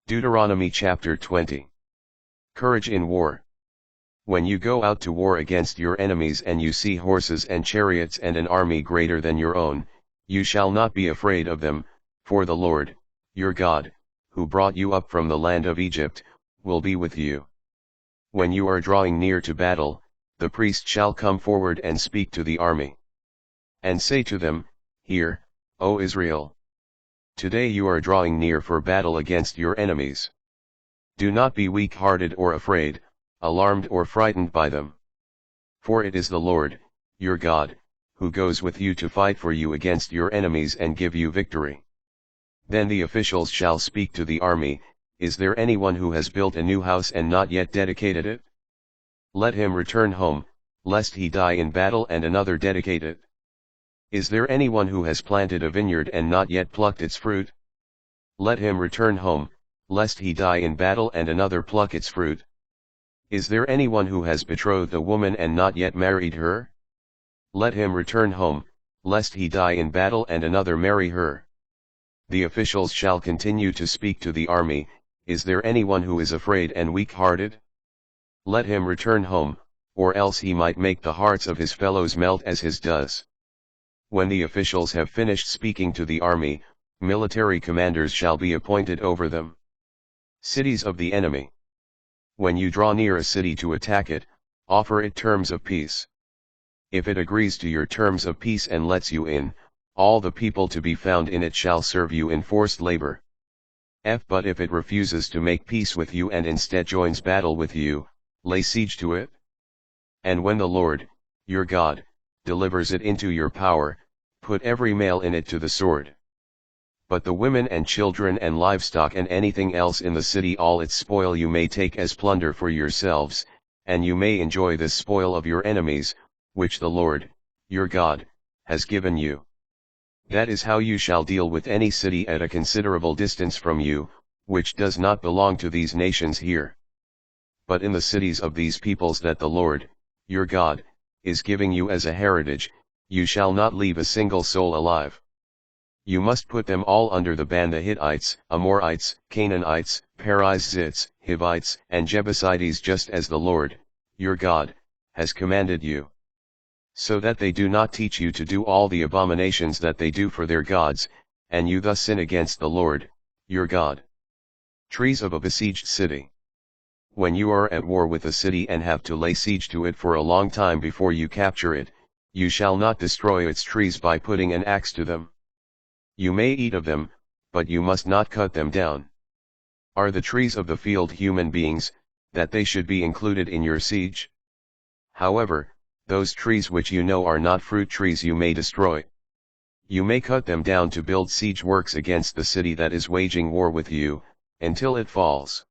Deuteronomy chapter 20. Courage in war. When you go out to war against your enemies and you see horses and chariots and an army greater than your own, you shall not be afraid of them, for the Lord, your God, who brought you up from the land of Egypt, will be with you. When you are drawing near to battle, the priest shall come forward and speak to the army. And say to them, Hear, O Israel. Today you are drawing near for battle against your enemies. Do not be weak-hearted or afraid, alarmed or frightened by them. For it is the Lord, your God, who goes with you to fight for you against your enemies and give you victory. Then the officials shall speak to the army, Is there anyone who has built a new house and not yet dedicated it? Let him return home, lest he die in battle and another dedicate it. Is there anyone who has planted a vineyard and not yet plucked its fruit? Let him return home, lest he die in battle and another pluck its fruit. Is there anyone who has betrothed a woman and not yet married her? Let him return home, lest he die in battle and another marry her. The officials shall continue to speak to the army, Is there anyone who is afraid and weak-hearted? Let him return home, or else he might make the hearts of his fellows melt as his does. When the officials have finished speaking to the army, military commanders shall be appointed over them. Cities of the enemy. When you draw near a city to attack it, offer it terms of peace. If it agrees to your terms of peace and lets you in, all the people to be found in it shall serve you in forced labor. But if it refuses to make peace with you and instead joins battle with you, lay siege to it. And when the Lord, your God, delivers it into your power, put every male in it to the sword. But the women and children and livestock and anything else in the city, all its spoil you may take as plunder for yourselves, and you may enjoy this spoil of your enemies, which the Lord, your God, has given you. That is how you shall deal with any city at a considerable distance from you, which does not belong to these nations here. But in the cities of these peoples that the Lord, your God, is giving you as a heritage, you shall not leave a single soul alive. You must put them all under the ban: the Hittites, Amorites, Canaanites, Perizzites, Hivites, and Jebusites, just as the Lord, your God, has commanded you. So that they do not teach you to do all the abominations that they do for their gods, and you thus sin against the Lord, your God. Trees of a besieged city. When you are at war with a city and have to lay siege to it for a long time before you capture it, you shall not destroy its trees by putting an axe to them. You may eat of them, but you must not cut them down. Are the trees of the field human beings, that they should be included in your siege? However, those trees which you know are not fruit trees you may destroy. You may cut them down to build siege works against the city that is waging war with you, until it falls.